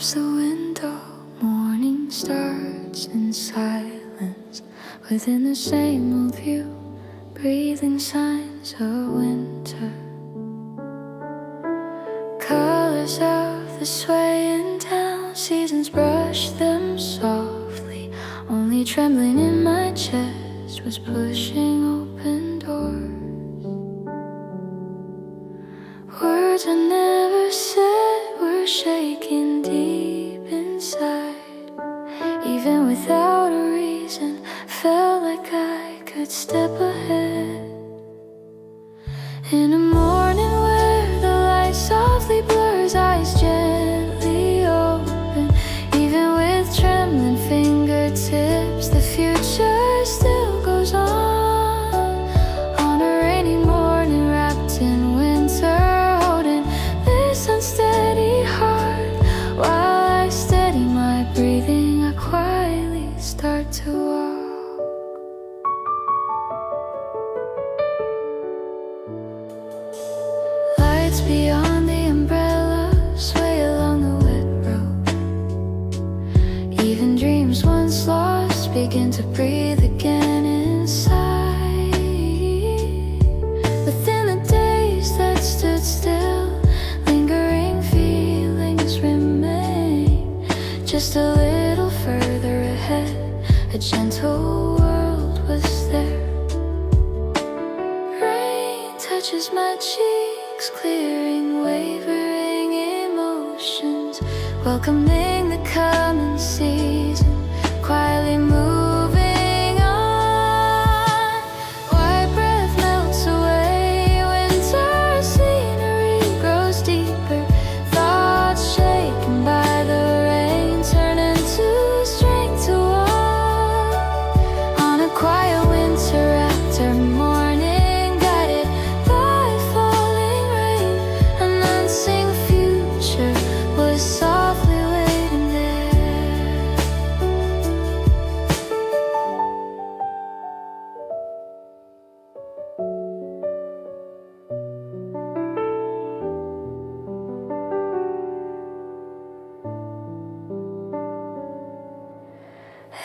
taps the window. Morning starts in silence within the same old view, breathing signs of winter. Colors of the swaying town, seasons brush them softly. Only trembling in my chest was pushing open doors. Words I never said were shaking deep inside. Even without a reason, felt like I could step ahead. In a morning where the light softly blurs, eyes gently open. Even with trembling fingertips, the future still goes on. On a rainy morning wrapped in winter, holding this unsteady heart. While I steady my breathing, I quietly start to walk. Lights beyond the umbrella sway along the wet road. Even dreams once lost begin to breathe again inside. Within the days that stood still, lingering feelings remain. Just a little further ahead, a gentle world was there. Rain touches my cheeks, clearing wavering emotions, welcoming the coming season, quietly moving on. White breath melts away, winter scenery grows deeper. Thoughts shaken by the rain turn into strength to walk. On a quiet winter after morning, guided by falling rain, an unseen future was softly waiting there.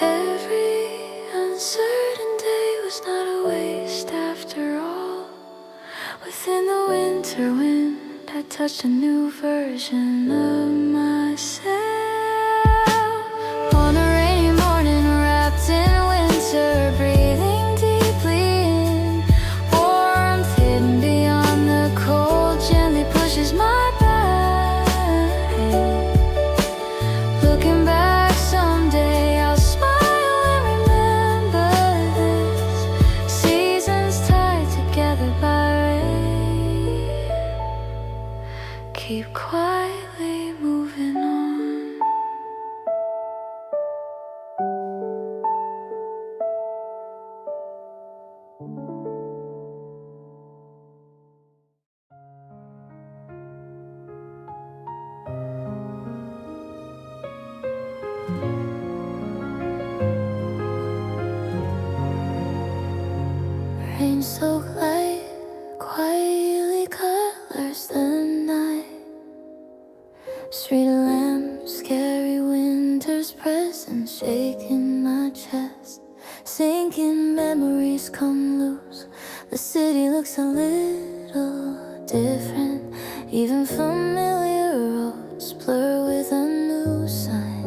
Every uncertain day was not a waste after all. Within the winter wind, I touched a new version of myself. On a rainy morning wrapped in winter, breathing deeply in. Warmth hidden beyond the cold gently pushes my back. Looking back someday, I'll smile and remember this. Seasons tied together by rain, keep quietly moving on. Rain so light, quietly colors the night. Street lamps carry winter's presence, shaking my chest. Sinking memories come loose. The city looks a little different. Even familiar roads blur with a new sign.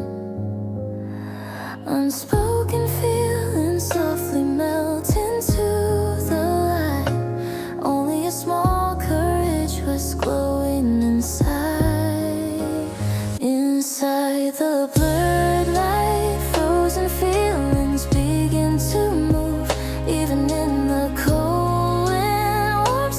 Unspoken feelings softly melt into the light. Only a small courage was glowing inside. Inside the blurred light, frozen feelings begin to move. Even in the cold wind, warmth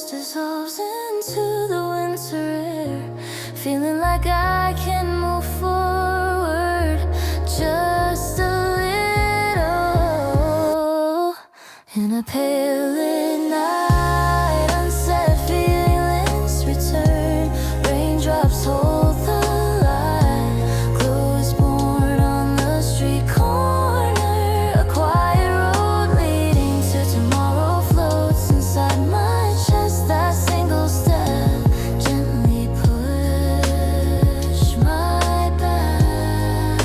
just dissolves into the winter air, feeling like I can move forward just a little. In a pale night, unsaid feelings return. Raindrops hold the light. Glow is born on the street corner. A quiet road leading to tomorrow floats inside my chest. That single step gently push my back.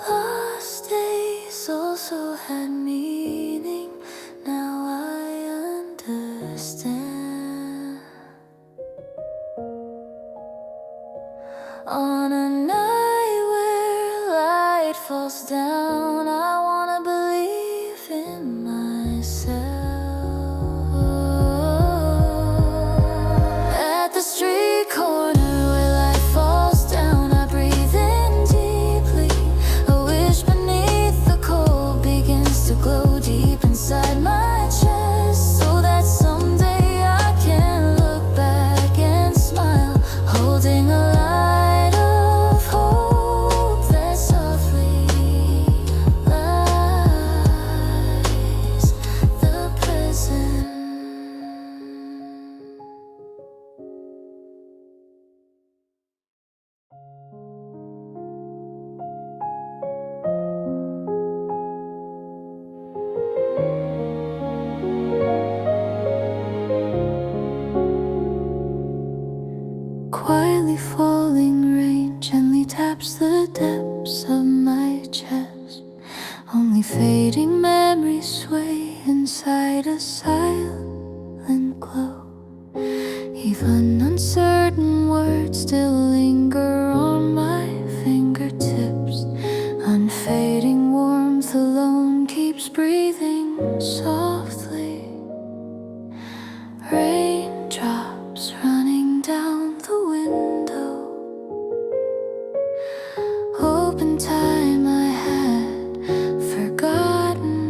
Lost days also had meaning. Now I understand. On a night where light falls down, I wanna believe in myself. At the street corner where light falls down, I breathe in deeply. A wish beneath the cold begins to glow deep inside my chest, so that someday I can look back and smile, holding a light of hope that softly lights the present. Quietly falling rain gently taps the depths of my chest. Only fading memories sway inside a silent glow. Even uncertain words still linger on my fingertips. Unfading warmth alone keeps breathing softly. Raindrops running down the window. Open time I had forgotten.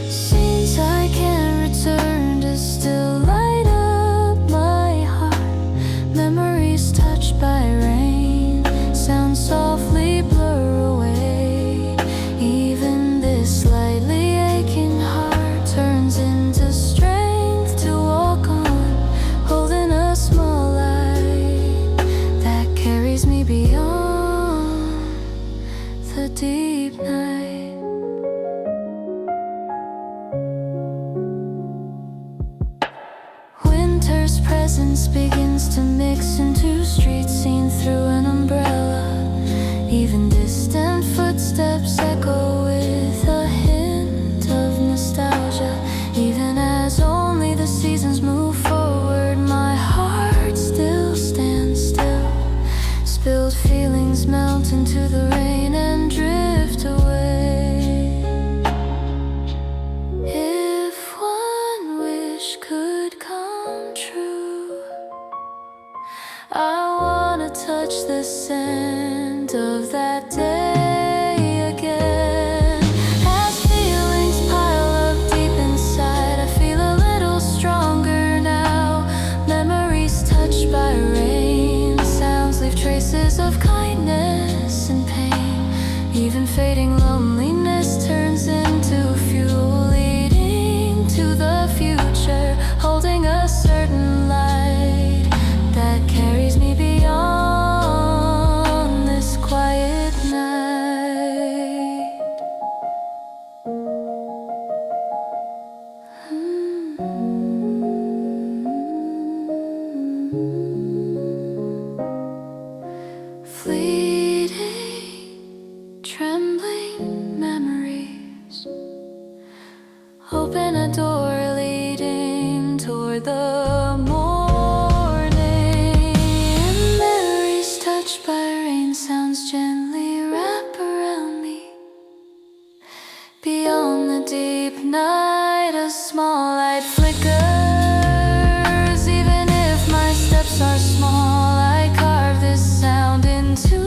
Scenes I can't return to still light up my heart. Memories touched by rain, sounds softly blur away. Even this slightly aching heart turns into strength to walk on, holding a small light that carries me beyond the deep night. Winter's presence begins to mix into streets seen through an umbrella. Even distant footsteps echo with a hint of nostalgia. Even as only the seasons move forward, my heart still stands still. Spilled feelings melt into the rain and drift away. If one wish could come true, I wanna touch the scent of that day again. As feelings pile up deep inside, I feel a little stronger now. Memories touched by rain, sounds leave traces of kindness and pain. Even fading loneliness turns into fuel leading to the future, holding a certain light that carries me beyond this quiet night. Fleeting, trembling memories open a door leading toward the morning. Memories touched by rain, sounds gently wrap around me. Beyond the deep night, a small light flickers. Even if my steps are small, I carve this sound into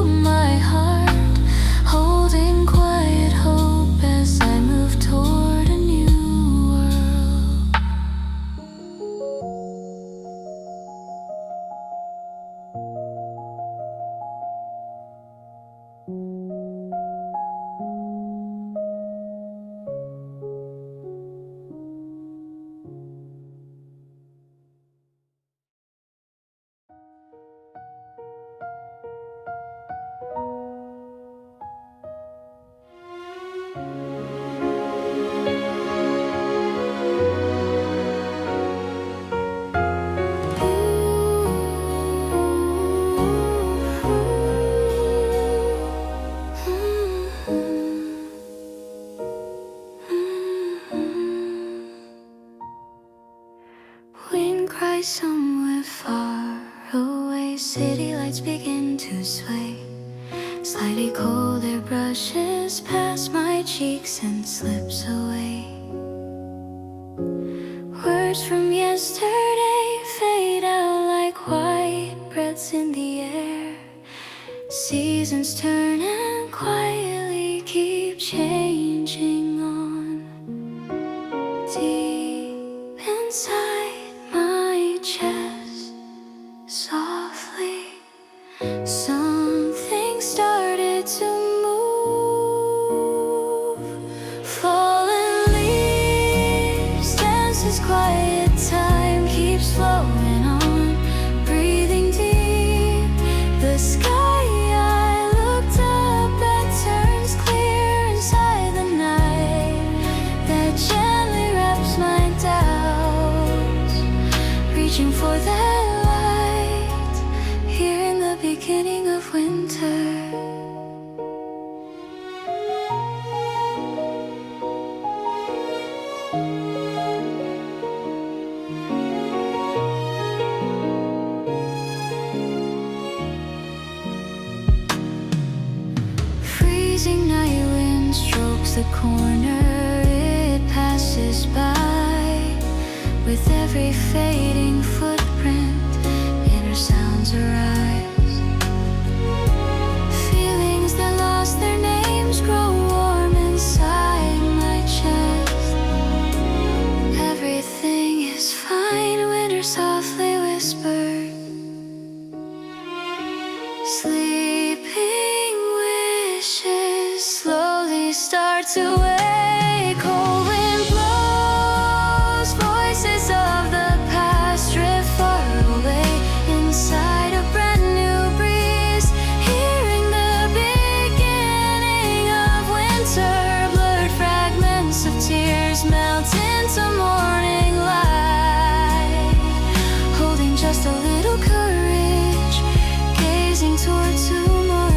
my heart, holding quiet hope sky somewhere far away, city lights begin to sway. Slightly cold air brushes past my cheeks and slips away. Words from yesterday fade out like white breaths in the air. Seasons turn and quietly keep changing on. Deep inside my chest, softly, something started to move. Fallen leaves dance as quiet time keeps flowing on. Breathing deep, the sky I looked up at turns clear inside the night that gently wraps my doubts, reaching for that light here in the beginning of winter. Freezing night wind strokes the corner it passes by. With every fading footprint, inner sounds arise. Feelings that lost their names grow warm inside my chest. Everything is fine, winter softly whispered. Sleeping wishes slowly start to wake. Cold wind blows, voices of the past drift far away. Inside a brand new breeze, hearing the beginning of winter. Blurred fragments of tears melt into morning light, holding just a little courage, gazing toward tomorrow.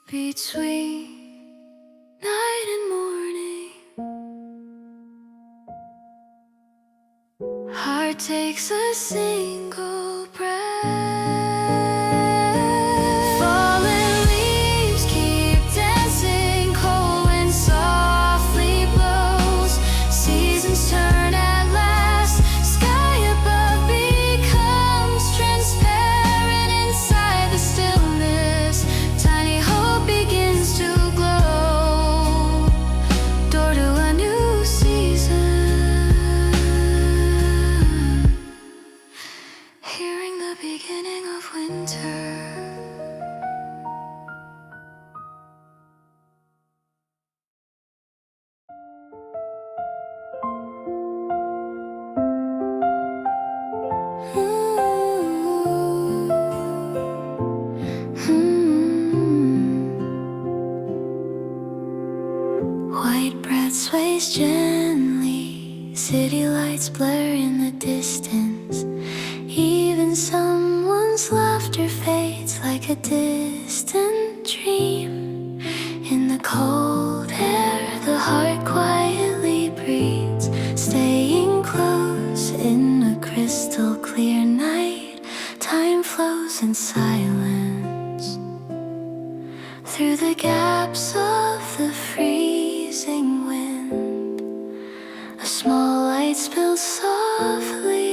Between night and morning, heart takes a single breath. Fallen leaves keep dancing, cold wind softly blows. Seasons turn at last, sky above becomes transparent inside the stillness. Tiny hope begins to glow, door to a new season, hearing the beginning of winter. White breath sways gently, city lights blur in the distance. Even someone's laughter fades like a distant dream. In the cold air, the heart quietly breathes, staying close in a crystal clear night. Time flows in silence through the gaps of the freezing wind. A small light spills softly.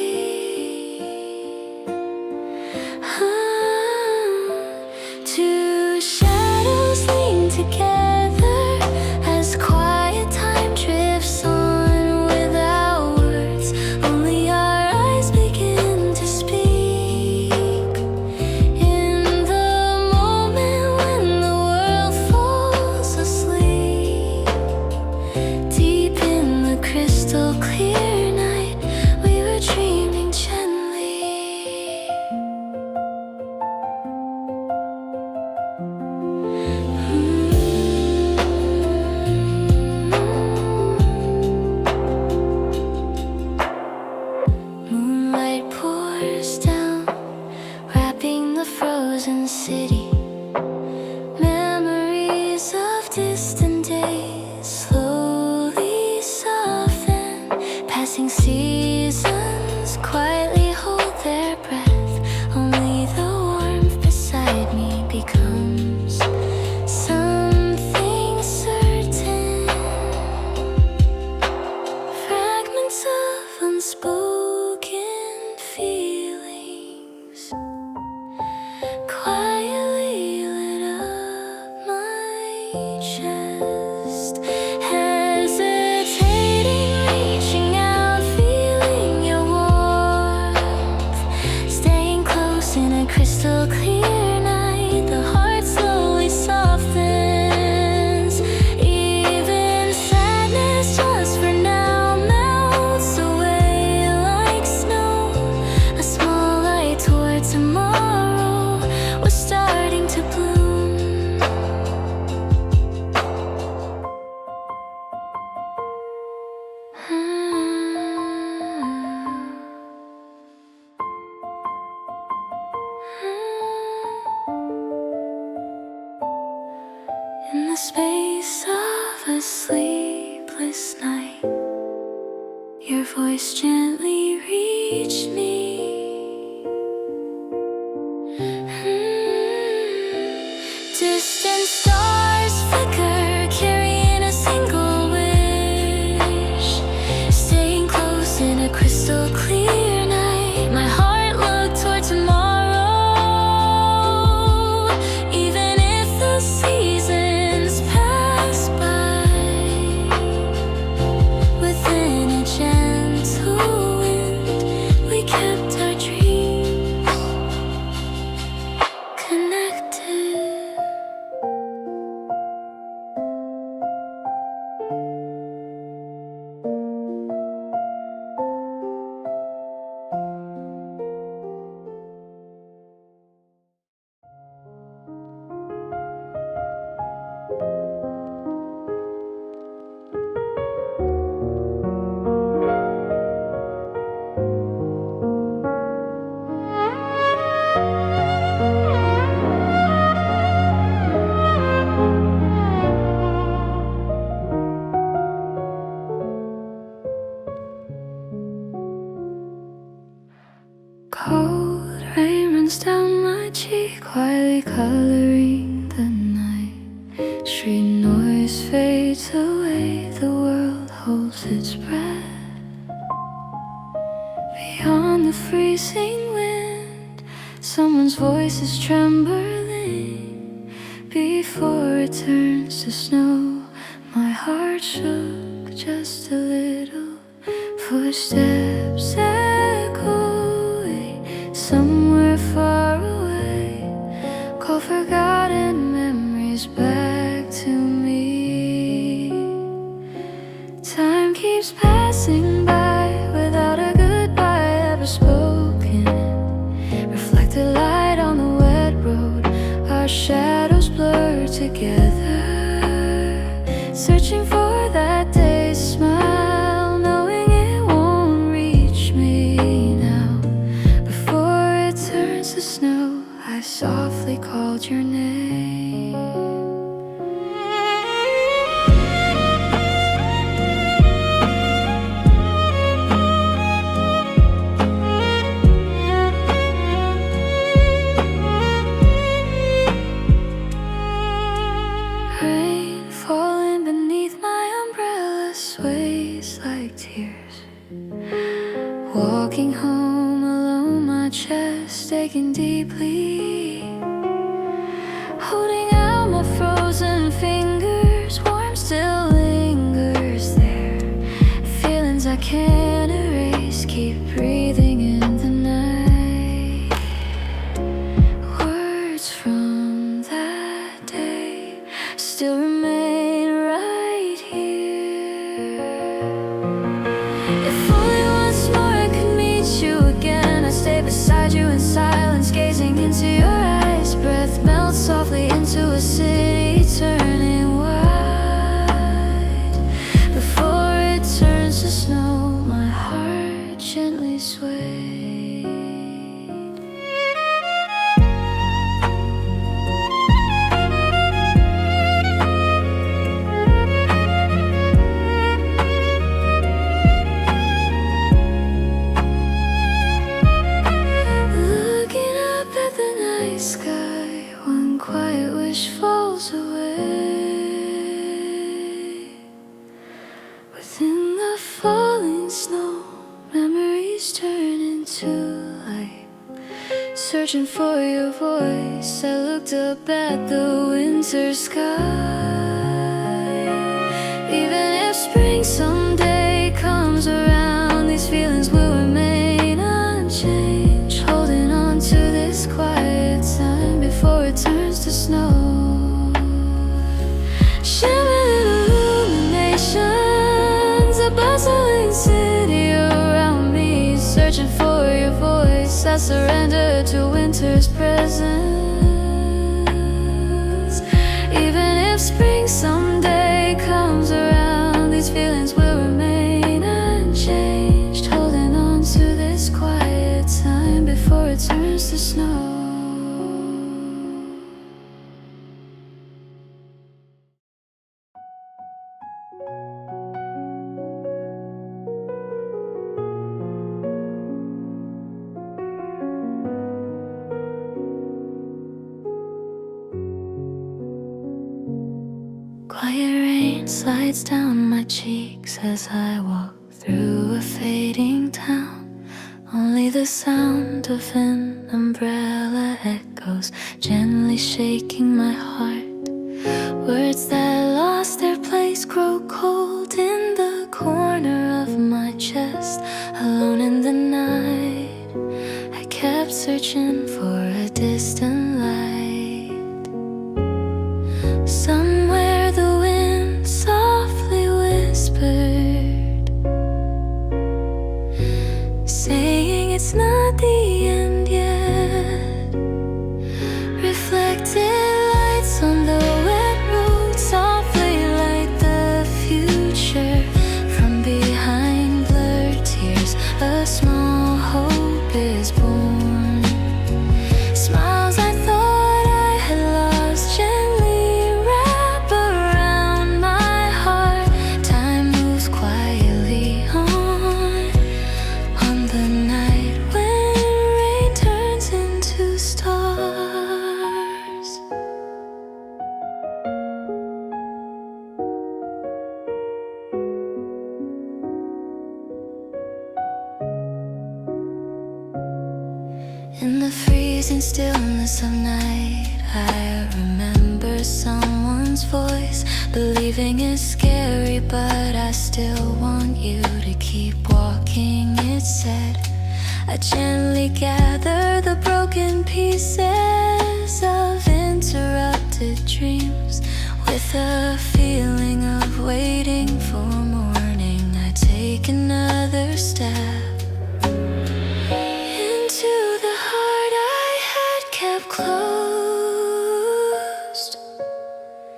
Two shadows lean together, distant days slowly soften. Passing seasons quietly hold their breath. Only the warmth beside me becomes something certain. Fragments of unspoken feelings quietly lit up my chest. Hesitating, reaching out, feeling your warmth. Staying close in a crystal clear night, the heart slowly softens. Even sadness just for now melts away like snow. A small light toward tomorrow was starting to bloom. In the space of a sleepless night, your voice gently reached me. Distant stars flicker, carrying a single wish. Staying close in a crystal clear night, my heart looked toward tomorrow. Even if the seasons pass by, within a gentle wind, we kept our dreams connected. Cold rain runs down my cheek, quietly coloring the night. Street noise fades away, the world holds its breath. Beyond the freezing wind, someone's voice is trembling. Before it turns to snow, my heart shook just a little. Footsteps echoing somewhere far away, call forgotten memories back to me. Time keeps passing by without a goodbye ever spoken. Reflected light on the wet road, our shadows blur together. Searching for that day's smile, knowing it won't reach me now. Before it turns to snow, I softly called your name. Rain falling beneath my umbrella sways like tears. Walking home alone, my chest aching deeply. Holding out my frozen fingers, warmth still lingers there. Feelings I can't erase, keep breathing in the night. Words from that day still remain right here. If only once more I could meet you again, I'd stay beside you in silence, gazing into your searching for your voice. I looked up at the winter sky. Even if spring someday comes around, these feelings will remain unchanged. Holding on to this quiet time before it turns to snow. Shimmering illuminations, a bustling city around me. Searching for your voice, I surrender to winter's presence. Even if spring someday comes around, these feelings will remain unchanged. Holding on to this quiet time before it turns to snow. Quiet rain slides down my cheeks as I walk through a fading town. Only the sound of an umbrella echoes, gently shaking my heart. Words that lost their place grow cold in the corner of my chest. Alone in the night, I kept searching for a distant light. Somewhere the wind softly whispered, saying it's not the end yet. Reflected lights on the wet road softly light the future. From behind blurred tears, a small hope is born. Smiles I thought I had lost gently wrap around my heart. Time moves quietly on the night when rain turns into stars. In the freezing stillness of night, I remember someone's voice. Believing is scary, but I still want you to keep walking, it said. I gently gather the broken pieces of interrupted dreams. With a feeling of waiting for morning, I take another step into the heart I had kept closed.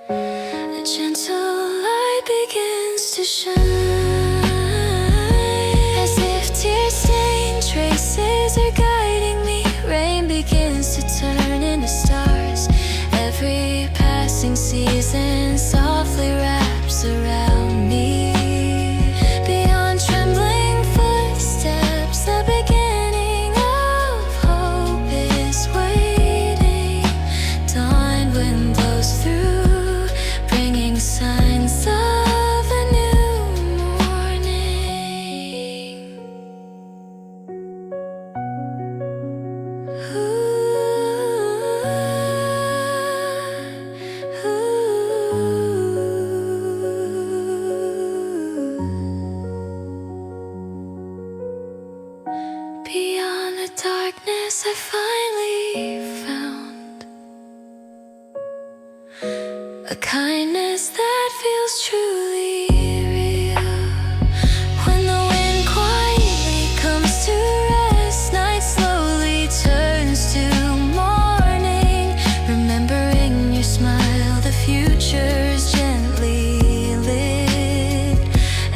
A gentle light begins to shine, as if tear-stained traces are guiding me. Rain begins to turn into stars. Every passing season softly wraps around me. Beyond trembling footsteps, the beginning of hope is waiting. Dawn wind blows through, bringing signs of a new morning. Beyond the darkness, I finally found a kindness that feels truly real. When the wind quietly comes to rest, night slowly turns to morning. Remembering your smile, the future's gently lit.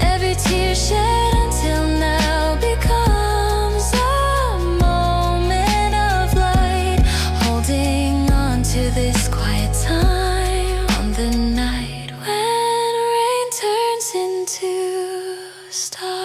Every tear shed until now becomes a moment of light. Holding on to this quiet time on the night when rain turns into stars.